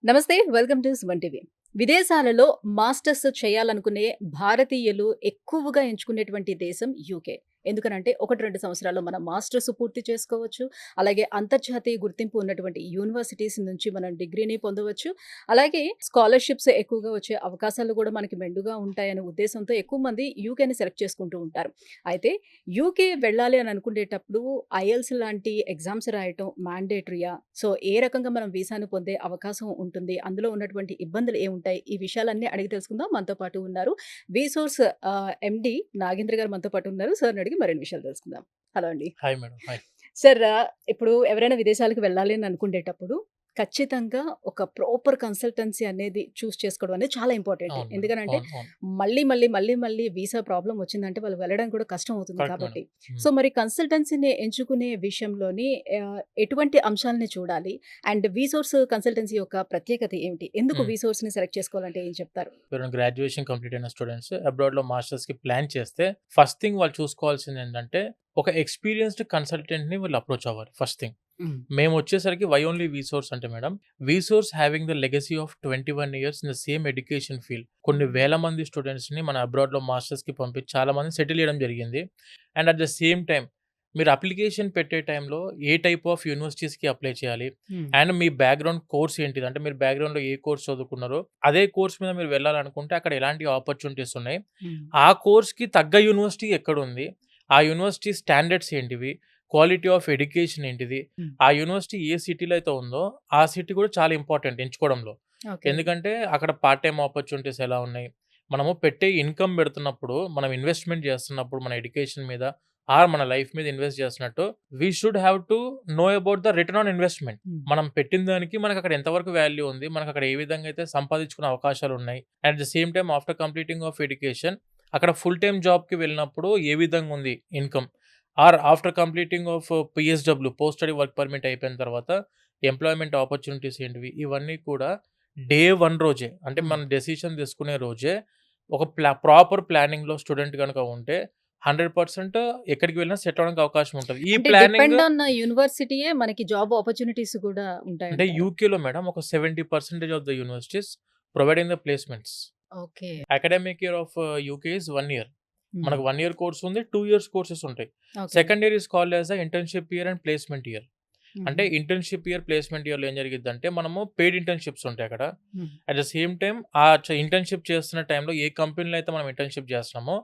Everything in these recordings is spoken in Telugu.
నమస్తే. Welcome to Suman TV. విదేశాలలో మాస్టర్స్ చేయాలనుకునే భారతీయులు ఎక్కువగా ఎంచుకునేటువంటి దేశం యూకే. ఎందుకనంటే 1, 2 సంవత్సరాల్లో మనం మాస్టర్స్ పూర్తి చేసుకోవచ్చు. అలాగే అంతర్జాతీయ గుర్తింపు ఉన్నటువంటి యూనివర్సిటీస్ నుంచి మనం డిగ్రీని పొందవచ్చు. అలాగే స్కాలర్‌షిప్స్ ఎక్కువగా వచ్చే అవకాశాలు కూడా మనకి మెండుగా ఉంటాయనే ఉద్దేశంతో ఎక్కువ మంది యూకేని సెలెక్ట్ చేసుకుంటూ ఉంటారు. అయితే యూకే వెళ్ళాలి అని అనుకునేటప్పుడు ఐఎల్స్ లాంటి ఎగ్జామ్స్ రాయటం మ్యాండేటరీయా? సో, ఏ రకంగా మనం వీసాను పొందే అవకాశం ఉంటుంది? అందులో ఉన్నటువంటి ఇబ్బందులు ఏముంటాయి? ఈ విషయాలన్నీ అడిగి తెలుసుకుందాం. మనతో పాటు ఉన్నారు విసోర్స్ ఎండీ నాగేంద్ర గారు మనతో పాటు ఉన్నారు. సార్‌ని అడిగి మరిన్ని విషయాలు తెలుసుకుందాం. హలో అండి. Hi madam. హాయ్. సార్, ఇప్పుడు ఎవరైనా విదేశాలకు వెళ్ళాలి అని అనుకునేటప్పుడు ఖచ్చితంగా ఒక ప్రాపర్ కన్సల్టెన్సీ అనేది చూస్ చేసుకోవడం అనేది చాలా ఇంపార్టెంట్. అవును మేడం. ఎందుకనంటే అవును. అవును. మళ్ళీ వీసా ప్రాబ్లమ్ వచ్చిందంటే వాళ్ళు వెళ్ళడానికి కూడా కష్టం అవుతుంది కరెక్ట్ మేడం. కాబట్టి. హ్మ్. సో, మరి కన్సల్టెన్సీని ఎంచుకునే విషయంలోని ఎటువంటి అంశాలని చూడాలి? అండ్ విసోర్స్ కన్సల్టెన్సీ యొక్క ప్రత్యేకత ఏమిటి? ఎందుకు హ్మ్. విసోర్స్‌ని సెలెక్ట్ చేసుకోవాలంటే ఏం చెప్తారు? ఎవరైనా గ్రాడ్యుయేషన్ కంప్లీట్ అయిన స్టూడెంట్స్ అబ్రాడ్‌లో మాస్టర్స్‌కి ప్లాన్ చేస్తే ఫస్ట్ థింగ్ వాళ్ళు చూసుకోవాల్సింది ఏంటంటే ఒక ఎక్స్‌పీరియన్స్‌డ్ కన్సల్టెంట్‌ని వాళ్ళు అప్రోచ్ అవ్వాలి ఫస్ట్ థింగ్. హ్మ్. మేమొచ్చేసరికి వై ఓన్లీ విసోర్స్ అంటే madam, VSource having the legacy of 21 years in the same education field. కొన్ని వేల మంది స్టూడెంట్స్‌ని మన అబ్రాడ్‌లో మాస్టర్స్‌కి పంపించి చాలా మందిని సెటిల్ చేయడం జరిగింది. And at the same time మీరు అప్లికేషన్ పెట్టే టైంలో ఏ టైప్ ఆఫ్ యూనివర్సిటీస్‌కి అప్లై చేయాలి? హ్మ్. అండ్ మీ బ్యాక్‌గ్రౌండ్ కోర్స్ ఏంటిది? అంటే మీరు బ్యాక్‌గ్రౌండ్‌లో ఏ కోర్స్ చదువుకున్నారో, అదే కోర్స్ మీద మీరు వెళ్ళాలనుకుంటే అక్కడ ఎలాంటి ఆపర్చునిటీస్ ఉన్నాయి? హ్మ్. ఆ కోర్స్‌కి తగ్గ యూనివర్సిటీ ఎక్కడుంది? ఆ యూనివర్సిటీ స్టాండర్డ్స్ ఏంటివి? క్వాలిటీ ఆఫ్ ఎడ్యుకేషన్ ఏంటిది? హ్మ్. ఆ యూనివర్సిటీ ఏ సిటీలో అయితే ఉందో, ఆ సిటీ కూడా చాలా ఇంపార్టెంట్ ఎంచుకోవడంలో. ఓకే. ఎందుకంటే అక్కడ పార్ట్ టైమ్ ఆపర్చునిటీస్ ఎలా ఉన్నాయి? మనము పెట్టే ఇన్‌కమ్ పెడుతున్నప్పుడు, మనం ఇన్వెస్ట్‌మెంట్ చేస్తున్నప్పుడు మన ఎడ్యుకేషన్ మీద ఆర్ మన లైఫ్ మీద ఇన్వెస్ట్ చేస్తున్నట్టు we should have to know about the return on investment. Hmm. మనం పెట్టిన దానికి మనకక్కడ ఎంతవరకు వాల్యూ ఉంది? మనకక్కడ ఏ విధంగా అయితే సంపాదించుకునే అవకాశాలున్నాయి? At the same time after completing of education అక్కడ ఫుల్ టైమ్ జాబ్‌కి వెళ్ళినప్పుడు ఏ విధంగా ఉంది income? Or after completing of PSW post study work permit అయిపోయిన తర్వాత ఎంప్లాయ్‌మెంట్ ఆపర్చునిటీస్ ఏంటివి? ఇవన్నీ కూడా డే 1 రోజే అంటే హ్మ్. మనం డెసిషన్ తీసుకునే రోజే ఒక ప్రాపర్ ప్లానింగ్‌లో స్టూడెంట్ గనుక ఉంటే 100% ఎక్కడికి వెళ్ళినా సెటిల్ అవ్వడానికి అవకాశం ఉంటది. ఈ అంటే ప్లానింగ్ డిపెండ్ ఆన్ యూనివర్సిటీయే మనకి జాబ్ ఆపర్చునిటీస్ కూడా అంటే ఉంటాయంటారా? యూకేలో మేడం ఒక 70% of the universities providing the placements. Okay. Academic year of UK is 1 year. Hmm. మనకు 1 ఇయర్ కోర్స్ ఉంది. 2 ఇయర్స్ కోర్సెస్ ఉంటాయి. Okay. Second year is called as the internship year and placement year. అంటే హుహు. ఇంటర్న్‌షిప్ ఇయర్, ప్లేస్‌మెంట్ ఇయర్‌లో ఏం జరిగిద్దంటే మనము పెయిడ్ ఇంటర్న్‌షిప్స్ ఉంటాయి అక్కడ. హ్మ్. అట్ ద సేమ్ టైమ్ ఆ ఇంటర్న్‌షిప్ చేస్తున్న టైంలో ఏ కంపెనీలో అయితే మనం ఇంటర్న్‌షిప్ చేస్తున్నామో,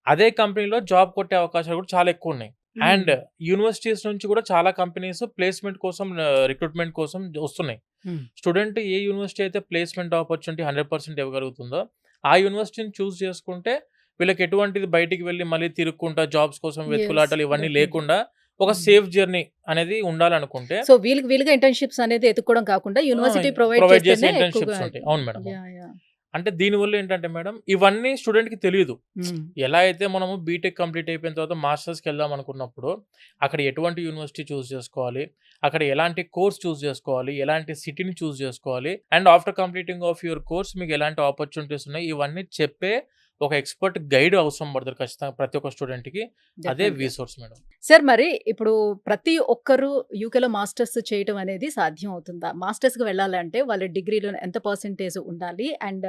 అదే కంపెనీలో జాబ్ కొట్టే అవకాశాలు కూడా చాలా ఎక్కువున్నాయి. హ్మ్. అండ్ యూనివర్సిటీస్ నుంచి కూడా చాలా కంపెనీస్ ప్లేస్‌మెంట్ కోసం రిక్రూట్‌మెంట్ కోసం వస్తున్నాయి. హ్మ్. స్టూడెంట్ ఏ యూనివర్సిటీ అయితే ప్లేస్‌మెంట్ ఆపర్చునిటీ 100% ఇవ్వగలుగుతుందో, ఆ యూనివర్సిటీని చూజ్ చేసుకుంటే వీళ్ళకి ఎటువంటిది బయటికి వెళ్లి మళ్ళీ తిరుక్కుంటా జాబ్స్ కోసం యెస్. వెతుకులాటలు ఇవన్నీ డెఫినెట్‌లీ. లేకుండా ఒక హ్మ్. సేఫ్ జర్నీ అనేది ఉండాలనుకుంటే సో, వీలుగా ఇంటర్న్‌షిప్స్ అనేది ఎతుక్కోవడం కాకుండా ఆ! యూనివర్సిటీ ప్రొవైడ్ ప్రొవైడ్ చేసే చేస్తేనే ఎక్కువగా. ఇంటర్న్‌షిప్స్ ఉంటాయి. అవును మేడం. అవును. యాహ్! యాహ్! అంటే దీనివల్ల ఏంటంటే మేడం, ఇవన్నీ స్టూడెంట్‌కి తెలీదు. హ్మ్. ఎలా అయితే మనము బీటెక్ కంప్లీట్ అయిపోయిన తర్వాత మాస్టర్స్‌కెళ్దాం అనుకున్నప్పుడు, అక్కడ ఎటువంటి యూనివర్సిటీ చూజ్ చేసుకోవాలి, అక్కడ ఎలాంటి కోర్స్ చూజ్ చేసుకోవాలి, ఎలాంటి సిటీని చూజ్ చేసుకోవాలి, and after completing of your course మీకు ఎలాంటి ఆపర్చునిటీస్ ఉన్నాయి, ఇవన్నీ చెప్పే ఒక ఎక్స్‌పర్ట్ గైడ్ అవసరం పడతారు ఖచ్చితంగా ప్రతి ఒక్క స్టూడెంట్‌కి. అదే డెఫినెట్‌గా. విసోర్స్ మేడం. సార్, మరి ఇప్పుడు ప్రతి ఒక్కరు యూకేలో మాస్టర్స్ చేయటం అనేది సాధ్యం అవుతుందా? మాస్టర్స్‌కి వెళ్ళాలంటే వాళ్ళ డిగ్రీలో ఎంత పర్సెంటేజ్ ఉండాలి? అండ్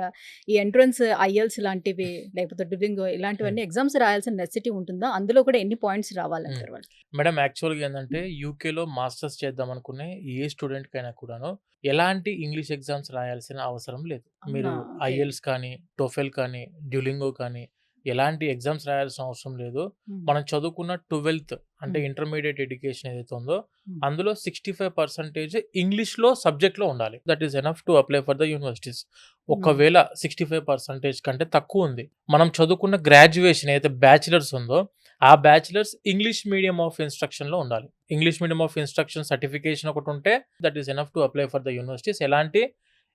ఈ ఎంట్రన్స్ ఐఎల్స్ లాంటివి లేకపోతే డువింగో హ్మ్. ఇలాంటివన్నీ ఎగ్జామ్స్ రాయాల్సిన నెసెసిటీ ఉంటుందా? అందులో కూడా ఎన్ని పాయింట్స్ హ్మ్. రావాలంటారు వాళ్ళు? మేడం యాక్చువల్‌గా ఏందంటే యూకేలో మాస్టర్స్ చేద్దామనుకునే ఏ స్టూడెంట్‌కైనా కూడాను ఎలాంటి ఇంగ్లీష్ ఎగ్జామ్స్ రాయాల్సిన అవసరం లేదు. మీరు అవునా? ఓకే. ఐఎల్స్ కానీ, టోఫెల్ కానీ, డ్యూలింగో కానీ ఎలాంటి ఎగ్జామ్స్ రాయాల్సిన అవసరం లేదు. హ్మ్. మనం చదువుకున్న 12థ్ అంటే హ్మ్. ఇంటర్మీడియేట్ ఎడ్యుకేషన్ ఏదైతే ఉందో హ్మ్. అందులో 65% ఇంగ్లీష్‌లో సబ్జెక్ట్‌లో ఉండాలి. That is enough to apply for the universities. హ్మ్. ఒకవేళ 65% కంటే తక్కువుంది. మనం చదువుకున్న గ్రాడ్యుయేషన్ ఏదైతే బ్యాచిలర్స్ ఉందో ఆ బ్యాచిలర్స్ ఇంగ్లీష్ మీడియం ఆఫ్ ఇన్‌స్ట్రక్షన్‌లో ఉండాలి. English medium of instruction certification ఒకటుంటే that is enough to apply for the universities. ఎలాంటి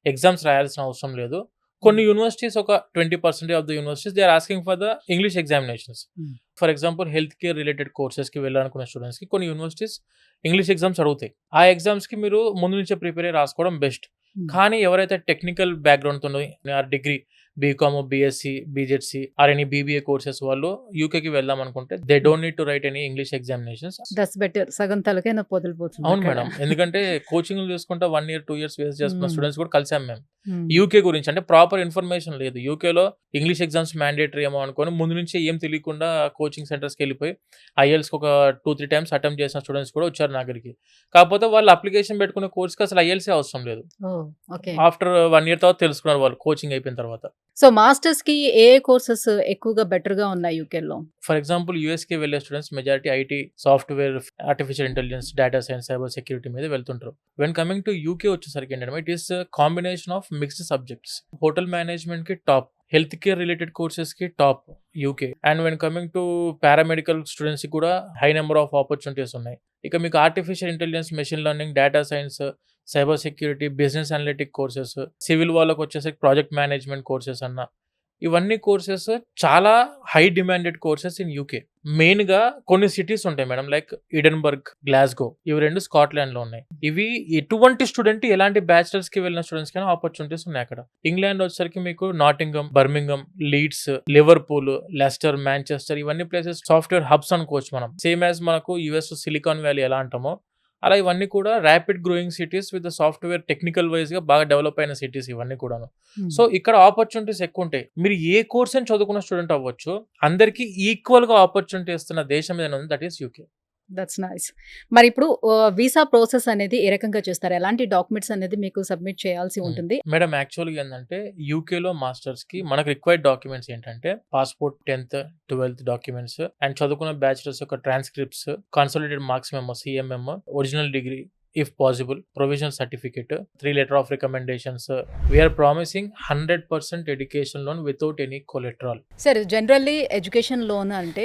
ఎగ్జామ్స్ రాయాల్సిన అవసరం లేదు. హ్మ్. కొన్ని యూనివర్సిటీస్ ఒక 20% of the universities they are asking for the English examinations. Hmm. For example health care related కోర్సెస్‌కి వెళ్ళాలనుకునే స్టూడెంట్స్‌కి కొన్ని యూనివర్సిటీస్ ఇంగ్లీష్ ఎగ్జామ్స్ అడుగుతాయి. ఆ ఎగ్జామ్స్‌కి మీరు ముందు నుంచే ప్రిపేర్ అయ్యి రాసుకోవడం బెస్ట్. హ్మ్. కానీ ఎవరైతే టెక్నికల్ బ్యాక్‌గ్రౌండ్‌తోని or degree BCom, BSc, BZC or any BBA courses వాళ్ళు యూకేకి వెళ్దాం అనుకుంటే they don't need to write any English examinations. That's better. సగం తలకాయ నొప్పి వదిలిపోతుంది అవును అక్కడ. మేడం. ఎందుకంటే కోచింగ్‌లు తీసుకుంటా 1 ఇయర్, 2 ఇయర్స్ వేస్ట్ చేసుకున్న హ్మ్. స్టూడెంట్స్ కూడా కలిసాం మేము. హ్మ్. యూకే గురించి అంటే ప్రాపర్ ఇన్ఫర్మేషన్ లేదు. యూకేలో ఇంగ్లీష్ ఎగ్జామ్స్ మ్యాండేటరీ ఏమో అనుకోని ముందు నుంచే ఏం తెలియకుండా కోచింగ్ సెంటర్స్‌కెళ్ళిపోయి ఐఎల్టీఎస్‌కి ఒక 2, 3 టైమ్స్ అటెంప్ట్ చేసిన స్టూడెంట్స్ కూడా వచ్చారు నా దగ్గరికి. కాకపోతే వాళ్ళు అప్లికేషన్ పెట్టుకునే కోర్స్‌కి అసలు ఐఎల్టీఎసే అవసరం లేదు. ఓహ్! ఓకే. ఆఫ్టర్ 1 ఇయర్ తర్వాత తెలుసుకున్నారు వాళ్ళు కోచింగ్ అయిపోయిన తర్వాత. సో, మాస్టర్స్‌కి ఏ కోర్సెస్ ఎక్కువగా బెటర్‌గా ఉన్నాయి యూకేలో? ఫర్ ఎగ్జాంపుల్ యూఎస్‌కి వెళ్ళే students majority IT, software, artificial intelligence, data science, cyber security మీద వెళ్తుంటారు. వెన్ కమింగ్ టు యూకే వచ్చేసరికి ఏంటంటే it is combination of mixed subjects. Hotel మేనేజ్మెంట్‌కి టాప్, హెల్త్ కేర్ రిలేటెడ్ కోర్సెస్‌కి top UK. And when coming to paramedical స్టూడెంట్స్‌కి కూడా హై నెంబర్ ఆఫ్ ఆపర్చునిటీస్ ఉన్నాయి. ఇక మీకు artificial intelligence, machine learning, data science, cyber security, business analytic courses, civil వాళ్ళకి వచ్చేసరికి ప్రాజెక్ట్ మేనేజ్మెంట్ కోర్సెస్ ఇవన్నీ కోర్సెస్ చాలా high demanded courses in UK. మెయిన్‌గా కొన్ని సిటీస్ ఉంటాయి మేడం. లైక్ ఎడిన్‌బర్గ్, గ్లాస్గో ఇవి 2 స్కాట్లాండ్‌లో ఉన్నాయి. ఇవి ఎటువంటి స్టూడెంట్ ఎలాంటి బ్యాచిలర్స్‌కి వెళ్ళిన స్టూడెంట్స్‌కైనా ఆపర్చునిటీస్ ఉన్నాయి అక్కడ. ఇంగ్లాండ్ వచ్చేసరికి మీకు నాటింగమ్, Birmingham, leads, Liverpool, Lester, Manchester ఇవన్నీ ప్లేసెస్ సాఫ్ట్‌వేర్ హబ్స్ అనుకోవచ్చు మనం. సేమ్ యాస్ మనకు యూఎస్ సిలికాన్ వ్యాలీ ఎలా అంటామో అలా ఇవన్నీ కూడా rapid growing cities with software technical వైస్‌గా బాగా డెవలప్ అయిన సిటీస్ ఇవన్నీ కూడాను. హ్మ్. సో, ఇక్కడ ఆపర్చునిటీస్ ఎక్కువుంటాయి. మీరు ఏ కోర్స్ అని చదువుకున్న స్టూడెంట్ అవ్వచ్చు. అందరికి ఈక్వల్‌గా ఆపర్చునిటీ ఇస్తున్న దేశం ఏదైనా ఉంది that is UK. That's nice. మరిప్పుడు వీసా ప్రాసెస్ అనేది ఏ రకంగా చేస్తారు? ఎలాంటి డాక్యుమెంట్స్ అనేది మీకు సబ్మిట్ చేయాల్సి ఉంటుంది? మేడం యాక్చువల్‌గా ఏందంటే యూకేలో మాస్టర్స్‌కి మనకు రిక్వైర్డ్ డాక్యుమెంట్స్ ఏంటంటే పాస్‌పోర్ట్, 10థ్, 12థ్ డాక్యుమెంట్స్ అండ్ చదువుకున్న బ్యాచిలర్స్ యొక్క transcripts, consolidated marks memo CMM, original degree if possible, provisional certificate, 3 letter of recommendations. We are promising 100% education loan without any collateral. సరే, జనరల్లీ ఎడ్యుకేషన్ లోన్ అంటే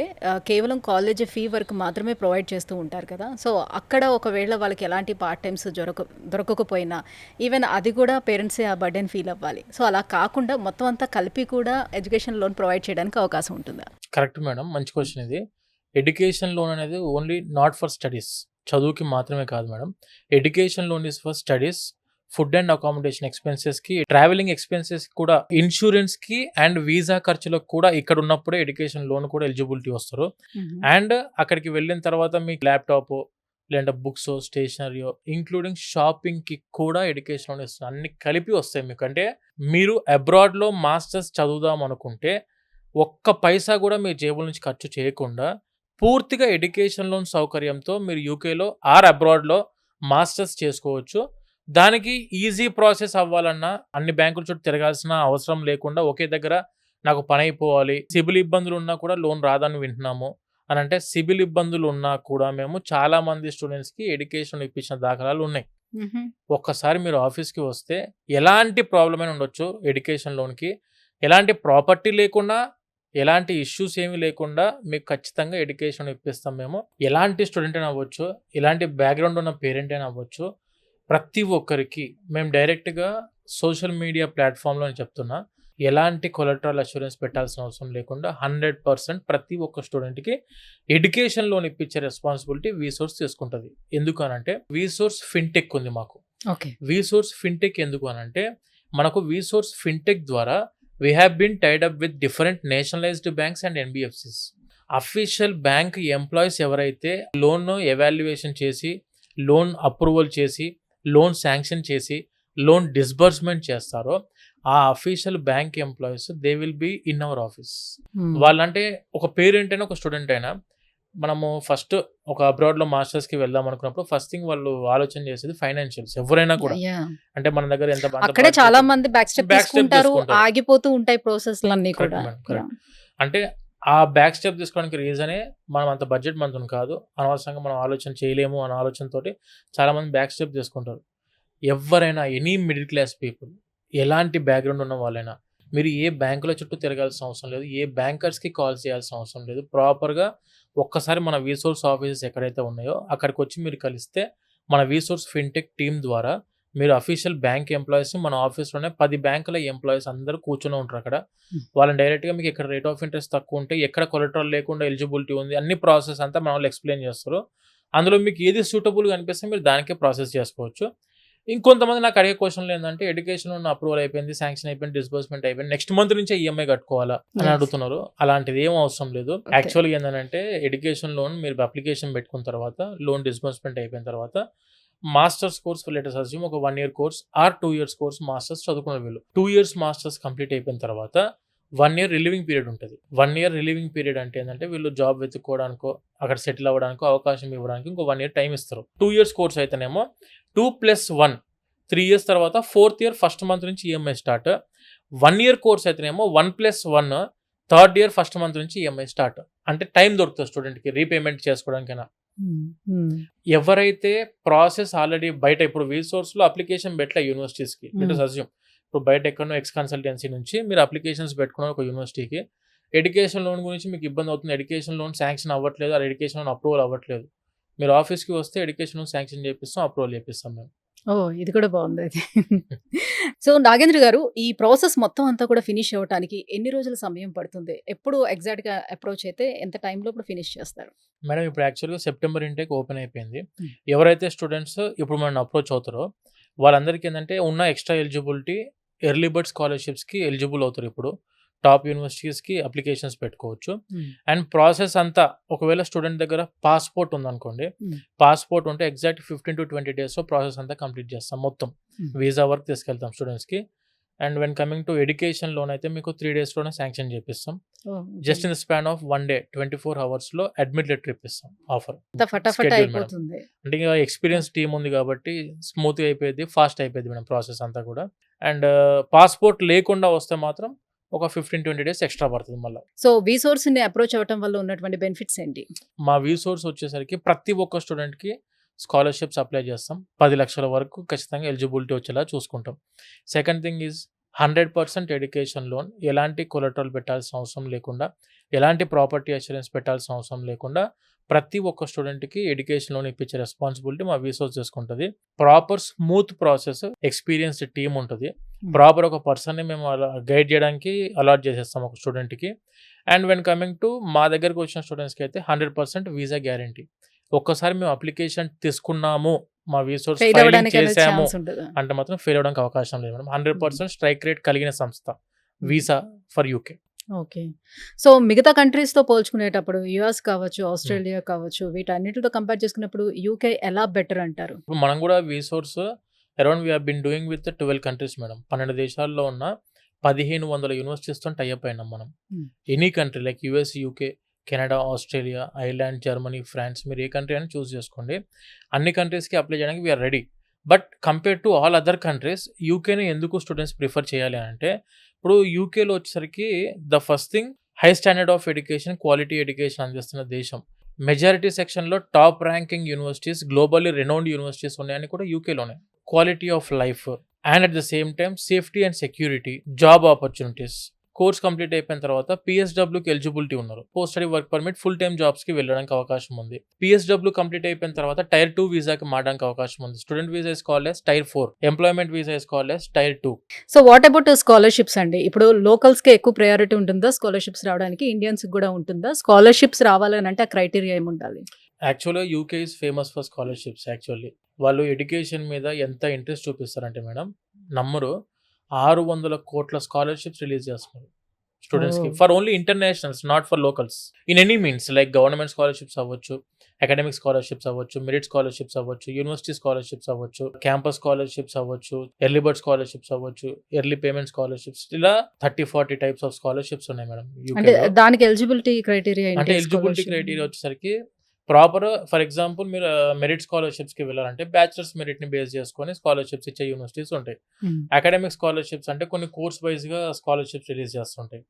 కేవలం కాలేజ్ ఫీ వరకు మాత్రమే ప్రొవైడ్ చేస్తూ ఉంటారు కదా! సో, అక్కడ ఒకవేళ వాళ్ళకి ఎలాంటి పార్ట్ టైమ్స్ దొరకకపోయినా ఈవెన్ అది కూడా పేరెంట్సే ఆ బర్డెన్ ఫీల్ అవ్వాలి. సో, అలా కాకుండా మొత్తం అంతా కలిపి కూడా ఎడ్యుకేషన్ లోన్ ప్రొవైడ్ చేయడానికి అవకాశం ఉంటుందా? Correct madam. మంచి క్వశ్చన్ ఇది. ఎడ్యుకేషన్ లోన్ అనేది ఓన్లీ నాట్ ఫర్ స్టడీస్. చదువుకి మాత్రమే కాదు madam. Education loan is for studies, food and accommodation ఎక్స్‌పెన్సెస్‌కి, ట్రావెలింగ్ ఎక్స్‌పెన్సెస్‌కి కూడా, ఇన్స్యూరెన్స్‌కి అండ్ వీసా ఖర్చులకు కూడా ఇక్కడ ఉన్నప్పుడే ఎడ్యుకేషన్ లోన్ కూడా ఎలిజిబిలిటీ వస్తారు. హుహు. అండ్ అక్కడికి వెళ్ళిన తర్వాత మీకు ల్యాప్‌టాపో లేదంటే బుక్సో, స్టేషనరీయో ఇంక్లూడింగ్ షాపింగ్‌కి కూడా ఎడ్యుకేషన్ లోన్ ఇస్తున్నారు. అన్ని కలిపి వస్తాయి మీకు. అంటే మీరు అబ్రాడ్‌లో మాస్టర్స్ చదువుదాం అనుకుంటే ఒక్క పైసా కూడా మీ జేబుల నుంచి ఖర్చు చేయకుండా పూర్తిగా ఎడ్యుకేషన్ లోన్ సౌకర్యంతో మీరు యూకేలో ఆర్ అబ్రాడ్‌లో మాస్టర్స్ చేసుకోవచ్చు. దానికి ఈజీ ప్రాసెస్ అవ్వాలన్నా అన్ని బ్యాంకుల చుట్టూ తిరగాల్సిన అవసరం లేకుండా ఒకే దగ్గర నాకు పనైపోవాలి. సిబిల్ ఇబ్బందులు ఉన్నా కూడా లోన్ రాదని వింటున్నాము అనంటే సిబిల్ ఇబ్బందులు ఉన్నా కూడా మేము చాలా మంది స్టూడెంట్స్‌కి ఎడ్యుకేషన్ ఇప్పించిన దాఖలాలు ఉన్నాయి. హుహు. ఒక్కసారి మీరు ఆఫీస్‌కి వస్తే ఎలాంటి ప్రాబ్లమ్ అయినా ఉండొచ్చు ఎడ్యుకేషన్ లోన్‌కి. ఎలాంటి ప్రాపర్టీ లేకుండా, ఎలాంటి ఇష్యూస్ ఏమీ లేకుండా మీకు ఖచ్చితంగా ఎడ్యుకేషన్ ఇప్పిస్తాం మేము. ఎలాంటి స్టూడెంట్ అయినా అవ్వచ్చు, ఎలాంటి బ్యాక్‌గ్రౌండ్ ఉన్న పేరెంట్ అయినా అవ్వచ్చు. ప్రతి ఒక్కరికి మేము డైరెక్ట్‌గా సోషల్ మీడియా ప్లాట్‌ఫామ్‌లో నేను చెప్తున్నా. ఎలాంటి కొలెటరల్ అష్యూరెన్స్ పెట్టాల్సిన అవసరం లేకుండా 100% ప్రతి ఒక్క స్టూడెంట్‌కి ఎడ్యుకేషన్ లోన్ ఇప్పించే రెస్పాన్సిబిలిటీ వీసోర్స్ తీసుకుంటది. ఎందుకు అనంటే వీసోర్స్ ఫిన్‌టెక్ ఉంది మాకు. ఓకే. వీసోర్స్ ఫిన్‌టెక్ ఎందుకు అనంటే మనకు వీసోర్స్ ఫిన్‌టెక్ ద్వారా we have been tied up with different nationalised banks and NBFCs. Official bank employees ఎవరైతే లోన్‌ను ఎవాల్యుయేషన్ చేసి, లోన్ అప్రూవల్ చేసి, లోన్ శాంక్షన్ చేసి, లోన్ డిస్బర్స్‌మెంట్ చేస్తారో ఆ official bank employees they will be in our office. Hmm. వాళ్ళంటే ఒక పేరెంట్ అయినా, ఒక స్టూడెంట్ అయినా మనము ఫస్ట్ ఒక అబ్రాడ్‌లో మాస్టర్స్‌కి వెళ్దాం అనుకున్నప్పుడు ఫస్ట్ థింగ్ వాళ్ళు ఆలోచన చేసేది ఫైనాన్షియల్స్ ఎవరైనా కూడా. యాహ్! అంటే మన దగ్గర ఎంత అక్కడే చాలా మంది బ్యాక్ స్టెప్ బ్యాక్ స్టెప్ తీసుకుంటారు. తీసుకుంటారు. ఆగిపోతూ ఉంటాయి ప్రాసెస్‌లన్నీ కరెక్ట్ కూడా. మేడం. కరెక్ట్. యాహ్! అంటే ఆ బ్యాక్ స్టెప్ తీసుకోవడానికి రీజనే మనం అంత బడ్జెట్ మనతోని కాదు. అనవసరంగా మనం ఆలోచన చేయలేము అన్న ఆలోచనతోటి చాలామంది బ్యాక్ స్టెప్ తీసుకుంటారు. ఎవ్వరైనా ఎనీ మిడిల్ క్లాస్ పీపుల్ ఎలాంటి బ్యాక్‌గ్రౌండ్ ఉన్న వాళ్ళైనా మీరు ఏ బ్యాంకుల చుట్టూ తిరగాల్సిన అవసరం లేదు. ఏ బ్యాంకర్స్‌కి కాల్ చేయాల్సిన అవసరం లేదు. ప్రాపర్‌గా ఒక్కసారి మన వీసోర్స్ ఆఫీసెస్ ఎక్కడైతే ఉన్నాయో అక్కడికొచ్చి మీరు కలిస్తే మన వీసోర్స్ ఫిన్‌టెక్ టీమ్ ద్వారా మీరు అఫీషియల్ బ్యాంక్ ఎంప్లాయీస్‌ని మన ఆఫీస్‌లోనే 10 బ్యాంకుల ఎంప్లాయీస్ అందరూ కూర్చొని ఉంటారు అక్కడ. వాళ్ళని డైరెక్ట్‌గా మీకు ఎక్కడ రేట్ ఆఫ్ ఇంట్రెస్ట్ తక్కువ ఉంటే, ఎక్కడ కొలెటరల్ లేకుండా ఎలిజిబిలిటీ ఉంది, అన్ని ప్రాసెస్ అంతా మన వాళ్ళు ఎక్స్‌ప్లెయిన్ చేస్తారు. అందులో మీకు ఏది సూటబుల్‌గా అనిపిస్తే మీరు దానికే ప్రాసెస్ చేసుకోవచ్చు. ఇంకొంతమంది నాకు అడిగే క్వశ్చన్లు ఏంటంటే ఎడ్యుకేషన్ లోన్ అప్రూవల్ అయిపోయింది, శాంక్షన్ అయిపోయింది, డిస్బర్స్మెంట్ అయిపోయింది, నెక్స్ట్ మంత్ నుంచే ఈఎంఐ కట్టుకోవాలా అని Yes. అడుగుతున్నారు. అలాంటిది ఏం అవసరం లేదు. Okay. యాక్చువల్గా ఏంటంటే ఎడ్యుకేషన్ లోన్ మీరు అప్లికేషన్ పెట్టుకున్న తర్వాత లోన్ డిస్బర్స్మెంట్ అయిపోయిన తర్వాత మాస్టర్స్ కోర్స్ లెటర్స్ అస్యూమ్ ఒక 1 year course or 2 years course masters చదువుకున్న వీళ్ళు 2 years మాస్టర్స్ కంప్లీట్ అయిపోయిన తర్వాత 1 year రిలీవింగ్ పీరియడ్ ఉంటుంది. 1 year రిలీవింగ్ పీరియడ్ అంటే ఏంటంటే వీళ్ళు జాబ్ వెతుక్కోవడానికో అక్కడ సెటిల్ అవ్వడానికో అవకాశం ఇవ్వడానికి ఇంకో 1 year టైం ఇస్తారు. 2 years కోర్స్ అయితేనేమో 2+1 3 years తర్వాత 4th year ఫస్ట్ మంత్ నుంచి ఈఎంఐ స్టార్ట్. 1 year కోర్స్ అయితేనేమో 1+1 థర్డ్ ఇయర్ ఫస్ట్ మంత్ నుంచి ఈఎంఐ స్టార్ట్. అంటే టైం దొరుకుతుంది స్టూడెంట్కి రీపేమెంట్ చేసుకోవడానికైనా. ఎవరైతే ప్రాసెస్ ఆల్రెడీ బయట ఇప్పుడు వీసోర్స్లో అప్లికేషన్ పెట్టలే యూనివర్సిటీస్కి, లెట్ us assume ఇప్పుడు బయట ఎక్కడో ఎక్స్ కన్సల్టెన్సీ నుంచి మీరు అప్లికేషన్స్ పెట్టుకున్నారు ఒక యూనివర్సిటీకి, ఎడ్యుకేషన్ లోన్ గురించి మీకు ఇబ్బంది అవుతుంది, ఎడ్యుకేషన్ లోన్ శాంక్షన్ అవ్వట్లేదు, ఆ ఎడ్యుకేషన్ లోన్ అప్రూవల్ అవ్వట్లేదు, మీరు ఆఫీస్కి వస్తే ఎడ్యుకేషన్ లోన్ శాంక్షన్ చేపిస్తాం, అప్రూవల్ చేపిస్తాం మేము. ఇది కూడా బాగుంది అది. సో నాగేంద్ర గారు, ఈ ప్రాసెస్ మొత్తం అంతా కూడా ఫినిష్ అవ్వడానికి ఎన్ని రోజుల సమయం పడుతుంది? ఎప్పుడు ఎగ్జాక్ట్ గా అప్రోచ్ అయితే ఎంత టైంలో ఇప్పుడు ఫినిష్ చేస్తారు? మేడం ఇప్పుడు యాక్చువల్గా సెప్టెంబర్ ఇంటేక్ ఓపెన్ అయిపోయింది. Hmm. ఎవరైతే స్టూడెంట్స్ ఇప్పుడు మనం అప్రోచ్ అవుతారో వాళ్ళందరికీ ఏంటంటే ఉన్న ఎక్స్ట్రా ఎలిజిబిలిటీ ఎర్లీ బర్డ్ స్కాలర్షిప్స్కి ఎలిజిబుల్ అవుతారు. ఇప్పుడు టాప్ యూనివర్సిటీస్కి అప్లికేషన్స్ పెట్టుకోవచ్చు. అండ్ ప్రాసెస్ అంతా ఒకవేళ స్టూడెంట్ దగ్గర పాస్పోర్ట్ ఉందనుకోండి, పాస్పోర్ట్ ఉంటే ఎగ్జాక్ట్ 15 to 20 days ప్రాసెస్ అంతా కంప్లీట్ చేస్తాం, మొత్తం వీసా వర్క్ తీసుకెళ్తాం స్టూడెంట్స్కి. And when coming to education loan అయితే మీకు 3 daysలోనే శాంక్షన్ చేపిస్తాం. Just in the span of 1 day 24 hours admit letter ఇప్పిస్తాం ఆఫర్. ఫటాఫట్ అయిపోతుంది. అంటే ఇంకా ఎక్స్పీరియన్స్ టీమ్ ఉంది కాబట్టి స్మూత్గా అయిపోయింది, ఫాస్ట్ అయిపోయింది మేడం ప్రాసెస్ అంతా కూడా. అండ్ పాస్పోర్ట్ లేకుండా వస్తే మాత్రం ఒక 15-20 days ఎక్స్ట్రా పడుతుంది మళ్ళీ. సో వీసోర్స్ ని అప్రోచ్ అవ్వటం వల్ల ఉన్నటువంటి బెనిఫిట్స్ ఏంటి? మా వీసోర్స్ వచ్చేసరికి ప్రతి ఒక్క స్టూడెంట్కి స్కాలర్షిప్స్ అప్లై చేస్తాం. 10 లక్షల వరకు ఖచ్చితంగా ఎలిజిబిలిటీ వచ్చేలా చూసుకుంటాం. Second thing is 100% education loan, ఎలాంటి కొలెటరల్ పెట్టాల్సిన అవసరం లేకుండా, ఎలాంటి ప్రాపర్టీ అష్యూరెన్స్ పెట్టాల్సిన అవసరం లేకుండా ప్రతి ఒక్క స్టూడెంట్కి ఎడ్యుకేషన్ లోన్ ఇప్పించే రెస్పాన్సిబిలిటీ మా వీసోర్స్ చేసుకుంటుంది. Proper smooth process, experienced team ఉంటుంది. ప్రాపర్ ఒక పర్సన్ని మేము అలా గైడ్ చేయడానికి అలాట్ చేసేస్తాం ఒక స్టూడెంట్కి. అండ్ వెన్ కమింగ్ టు మా దగ్గరకు వచ్చిన స్టూడెంట్స్కి అయితే 100% వీసా గ్యారంటీ. ఒక్కసారి మేము అప్లికేషన్ తీసుకున్నాము, మా వీసోర్స్ ఫైలింగ్ చేసాము అంటే మాత్రం ఫెయిల్ అవడానికి అవకాశం లేదు మేడం. 100% స్ట్రైక్ రేట్ కలిగిన సంస్థ visa for UK. Okay. So మిగతా కంట్రీస్తో పోల్చుకునేటప్పుడు యుఎస్ కావచ్చు, ఆస్ట్రేలియా కావచ్చు, వీటన్నిటితో కంపేర్ చేసుకున్నప్పుడు యూకే ఎలా బెటర్ అంటారు? ఇప్పుడు మనం కూడా VSource around we have been doing with 12 countries madam. 12 దేశాల్లో ఉన్న 1500 యూనివర్సిటీస్తో టైఅప్ అయినాం మనం. Any country like US, UK, Canada, Australia, Ireland, Germany, France, మీరు ఏ కంట్రీ అయినా చూస్ చేసుకోండి. అన్ని కంట్రీస్కి అప్లై చేయడానికి we are ready. But compare to all other countries యూకేని ఎందుకు స్టూడెంట్స్ ప్రిఫర్ చేయాలి అంటే, ఇప్పుడు యూకేలో వచ్చేసరికి the first thing high standard of education, quality education అందిస్తున్న దేశం. మెజారిటీ సెక్షన్లో top ranking universities, globally renowned universities ఉన్నాయని కూడా యూకేలోనే. Quality of life and at the same time safety and security, job opportunities. Course complete అయిపోయిన తర్వాత పిఎస్డబ్ల్యూకి ఎలిజిబిలిటీ ఉన్నారు. Post study work permit, full time జాబ్స్కి వెళ్ళడానికి అవకాశం ఉంది. పిఎస్డబ్ల్యూ కంప్లీట్ అయిపోయిన తర్వాత టైర్ 2 వీసాకి మారడానికి అవకాశం ఉంది. Student visa is called as tier 4, employment visa is called as tier 2. So what about scholarships అండి? ఇప్పుడు లోకల్స్కి ఎక్కువ ప్రయారిటీ ఉంటుందా స్కాలర్షిప్స్ రావడానికి? ఇండియన్స్ కూడా ఉంటుందా? స్కాలర్షిప్స్ రావాలని అంటే ఆ క్రైటీరియా ఏముండాలి? యాక్చువల్గా UK is famous for scholarships. Actually వాళ్ళు ఎడ్యుకేషన్ మీద ఎంత ఇంట్రెస్ట్ చూపిస్తారంటే మేడం, నమ్మరు, 600 కోట్ల స్కాలర్షిప్స్ రిలీజ్ చేస్తున్నారు స్టూడెంట్స్కి for only internationals, not for locals. In any means like government scholarships అవ్వచ్చు, అకాడమిక్ స్కాలర్షిప్స్ అవ్వచ్చు, మెరిట్ స్కాలర్షిప్స్ అవ్వచ్చు, యూనివర్సిటీ స్కాలర్షిప్స్ అవ్వచ్చు, క్యాంపస్ స్కాలర్షిప్స్ అవ్వచ్చు, ఎర్లీ బర్డ్ స్కాలర్షిప్స్ అవ్వచ్చు, ఎర్లీ పేమెంట్ స్కాలర్షిప్స్, ఇలా 30-40 టైప్స్ ఆఫ్ స్కాలర్షిప్స్ ఉన్నాయి మేడం. అంటే దానికి ఎలిజిబిలిటీ క్రైటీరియా అంటే ఎలిజిబిలిటీ క్రైటీరియా వచ్చేసరికి ప్రాపర్, ఫర్ ఎగ్జాంపుల్ మీరు మెరిట్ స్కాలర్షిప్స్కి వెళ్ళాలంటే బ్యాచిలర్స్ మెరిట్ని బేస్ చేసుకొని స్కాలర్షిప్స్ ఇచ్చే యూనివర్సిటీస్ ఉంటాయి. అకాడమిక్ స్కాలర్షిప్స్ అంటే కొన్ని కోర్స్ వైజ్గా స్కాలర్షిప్స్ రిలీజ్ చేస్తుంటాయి.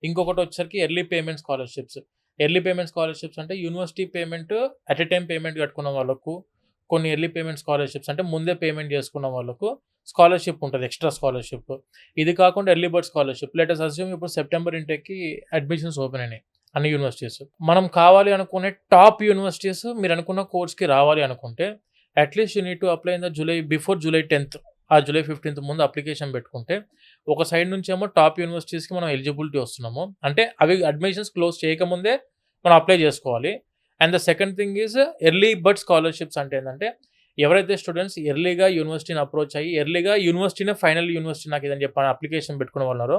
ఇంకొకటి వచ్చేసరికి early payment scholarships. Early payment scholarships అంటే university payment at a time payment కట్టుకున్న వాళ్ళకు, కొన్ని ఎర్లీ పేమెంట్ స్కాలర్షిప్స్ అంటే ముందే పేమెంట్ చేసుకున్న వాళ్ళకు స్కాలర్షిప్ ఉంటుంది, ఎక్స్ట్రా స్కాలర్షిప్. ఇది కాకుండా early bird scholarship. Let us assume ఇప్పుడు సెప్టెంబర్ ఇంటేక్కి అడ్మిషన్స్ ఓపెన్ అయినాయి అన్ని యూనివర్సిటీస్. మనం కావాలి అనుకునే టాప్ యూనివర్సిటీస్ మీరు అనుకున్న కోర్స్కి రావాలి అనుకుంటే at least you need to apply in the before July 10th, ఆ July 15th ముందు అప్లికేషన్ పెట్టుకుంటే ఒక సైడ్ నుంచి ఏమో టాప్ యూనివర్సిటీస్కి మనం ఎలిజిబిలిటీ వస్తున్నాము, అంటే అవి అడ్మిషన్స్ క్లోజ్ చేయకముందే మనం అప్లై చేసుకోవాలి. And the second thing is early bird scholarships అంటే ఏంటంటే ఎవరైతే స్టూడెంట్స్ ఎర్లీగా యూనివర్సిటీని అప్రోచ్ అయ్యి, ఎర్లీగా యూనివర్సిటీనే ఫైనల్ యూనివర్సిటీ నాకు ఇదని చెప్పి అప్లికేషన్ పెట్టుకునే వాళ్ళున్నారో,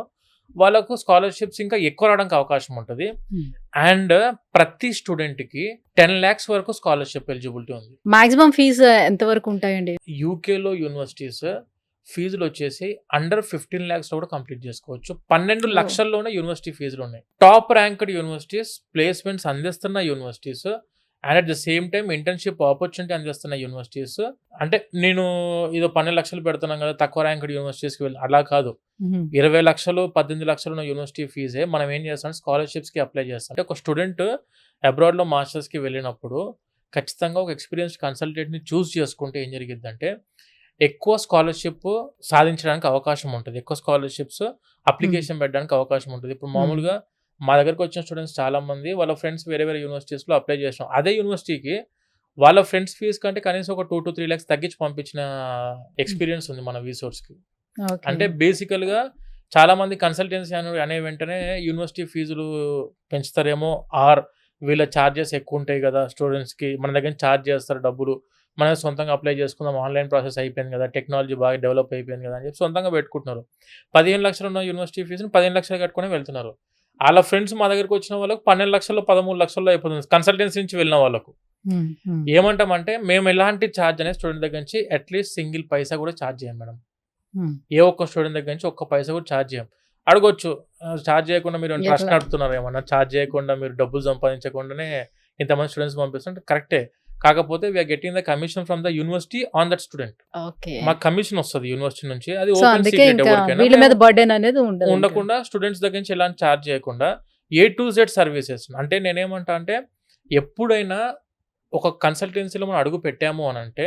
వాళ్ళకు స్కాలర్‌షిప్స్ ఇంకా ఎక్కువ రావడానికి అవకాశం ఉంటది. హ్మ్. అండ్ ప్రతి స్టూడెంట్‌కి 10,00,000 వరకు స్కాలర్‌షిప్ ఎలిజిబిలిటీ ఉంది. మాక్సిమం ఫీస్ ఎంత వరకు ఉంటాయండి? యూకేలో యూనివర్సిటీస్ ఫీజులొచ్చేసి అండర్ 15,00,000 కూడా కంప్లీట్ చేసుకోవచ్చు. 12,00,000లోనే యూనివర్సిటీ ఫీజులున్నాయి. టాప్ ర్యాంక్డ్ యూనివర్సిటీస్, ప్లేస్‌మెంట్స్ అందిస్తున్న universities and at the same time internship opportunity అందిస్తున్న యూనివర్సిటీస్. అంటే నేను ఏదో 12,00,000 పెడుతున్నాం కదా! తక్కువ ర్యాంక్డ్ యూనివర్సిటీస్‌కి వెళ్ళి అలా కాదు. హుహు. 20,00,000, 18,00,000 ఉన్న యూనివర్సిటీ ఫీజే మనం ఏం చేస్తాం స్కాలర్‌షిప్స్‌కి అప్లై చేస్తాం. అంటే ఒక స్టూడెంట్ అబ్రాడ్‌లో మాస్టర్స్‌కి వెళ్ళినప్పుడు ఖచ్చితంగా ఒక ఎక్స్‌పీరియన్స్డ్ కన్సల్టెంట్‌ని చూజ్ చేసుకుంటే ఏం జరిగిద్దంటే, ఎక్కువ స్కాలర్‌షిప్ సాధించడానికి అవకాశం ఉంటది. ఎక్కువ స్కాలర్‌షిప్స్ హ్మ్. అప్లికేషన్ పెట్టడానికి అవకాశం ఉంటది. ఇప్పుడు హ్మ్. మామూలుగా మా దగ్గరకొచ్చిన స్టూడెంట్స్ చాలామంది వాళ్ళ ఫ్రెండ్స్ వేరే వేరే యూనివర్సిటీస్‌లో అప్లై చేసాం. అదే యూనివర్సిటీకి వాళ్ళ ఫ్రెండ్స్ ఫీజ్ కంటే కనీసం ఒక 2-3 లాక్స్ తగ్గించి పంపించిన హ్మ్. ఎక్స్‌పీరియన్స్ ఉంది మన వీసోర్స్‌కి. ఓకే. అంటే బేసికల్‌గా చాలామంది కన్సల్టెన్సీ అనే వెంటనే యూనివర్సిటీ ఫీజులు పెంచుతారేమో ఆర్ వీళ్ళ చార్జెస్ ఎక్కువుంటాయి గదా! స్టూడెంట్స్‌కి మన దగ్గర నుంచి చార్జ్ చేస్తారు డబ్బులు. మనమే సొంతంగా అప్లై చేసుకుందాం. ఆన్‌లైన్ ప్రాసెస్ అయిపోయింది గదా! టెక్నాలజీ బాగా డెవలప్ అయిపోయింది గదా! అని చెప్పి సొంతంగా పెట్టుకుంటున్నారు. 15,00,000 ఉన్న యూనివర్సిటీ ఫీజుని 15,00,000 కట్టుకొని వెళ్తున్నారు. ఆళ్ళ ఫ్రెండ్స్ మా దగ్గరకొచ్చిన వాళ్ళకి 12,00,000, 13,00,000 అయిపోతుంది. కన్సల్టెన్సీ నుంచి వెళ్ళిన వాళ్ళకు. హ్మ్. హ్మ్. ఏమంటామంటే మేము ఎలాంటి చార్జ్ అనేది స్టూడెంట్ దగ్గర నుంచి అట్‌లీస్ట్ సింగిల్ పైసా కూడా చార్జ్ చేయం మేడం. హ్మ్. ఏ ఒక్క స్టూడెంట్ దగ్గర నుంచి ఒక్క పైసా కూడా చార్జ్ చేయం. అడగొచ్చు చార్జ్ చేయకుండా మీరు ట్రస్ట్ ఎట్లా? నడుపుతున్నారేమన్నా? చార్జ్ చేయకుండా మీరు డబ్బులు సంపాదించకుండానే ఇంతమంది స్టూడెంట్స్ పంపిస్తుంటే కరెక్టే. కాకపోతే we are getting the commission from the university on that student. Okay. మాకు కమిషన్ వస్తది యూనివర్సిటీ నుంచి. అది సో, ఓపెన్ అందుకే సీక్రెట్ ఇంకా ఎవరికైనా. వీళ్ళ మీద మేము బర్డెన్ అనేది ఉండదింక. ఉండకుండా స్టూడెంట్స్ దగ్గర నుంచి ఎలాంటి చార్జ్ చేయకుండా ఏ టు జెడ్ సర్వీసెస్. అంటే నేనేమంటా అంటే ఎప్పుడైనా ఒక కన్సల్టెన్సీలో మనం అడుగు పెట్టాము అనంటే,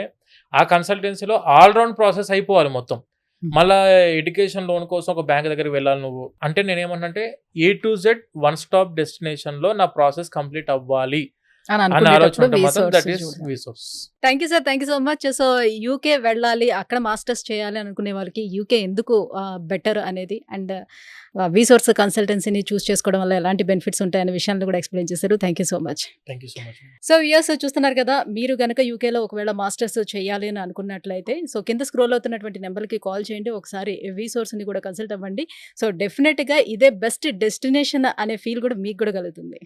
ఆ కన్సల్టెన్సీలో ఆల్ రౌండ్ ప్రాసెస్ అయిపోవాలి మొత్తం. హ్మ్. మళ్ళా ఎడ్యుకేషన్ లోన్ కోసం ఒక బ్యాంక్ దగ్గరికి వెళ్ళాలి నువ్వు. అంటే నేనేమన్నానంటే A to Z one stop డెస్టినేషన్‌లో నా ప్రాసెస్ కంప్లీట్ అవ్వాలి అని అన్న ఆలోచన అనుకునేటప్పుడు ఉంటే మాత్రం వీసోర్స్ దట్ ఈస్ చూడాలి. VSource. Thank you sir. Thank you so much. So, UK వెళ్ళాలి, అక్కడ మాస్టర్స్ చేయాలి అనుకునే వాళ్ళకి యూకే ఎందుకు బెటర్ అనేది అండ్ వీసోర్స్ కన్సల్టెన్సీని చూస్ చేసుకోవడం వల్ల ఎలాంటి బెనిఫిట్స్ ఉంటాయనే విషయాన్ని కూడా ఎక్స్‌ప్లెయిన్ చేశారు. Thank you so much. Thank you so much. So, viewers చూస్తున్నారు కదా! మీరు గనక యూకేలో ఒకవేళ మాస్టర్స్ చేయాలి అని అనుకున్నట్లయితే, సో, కింద స్క్రోల్ అవుతున్నటువంటి నంబర్‌కి కాల్ చేయండి. ఒకసారి వీసోర్స్‌ని కూడా కన్సల్ట్ అవ్వండి. సో, డెఫినిట్‌గా ఇదే బెస్ట్ డెస్టినేషన్ అనే ఫీల్ కూడా మీకు కూడా కలుగుతుంది.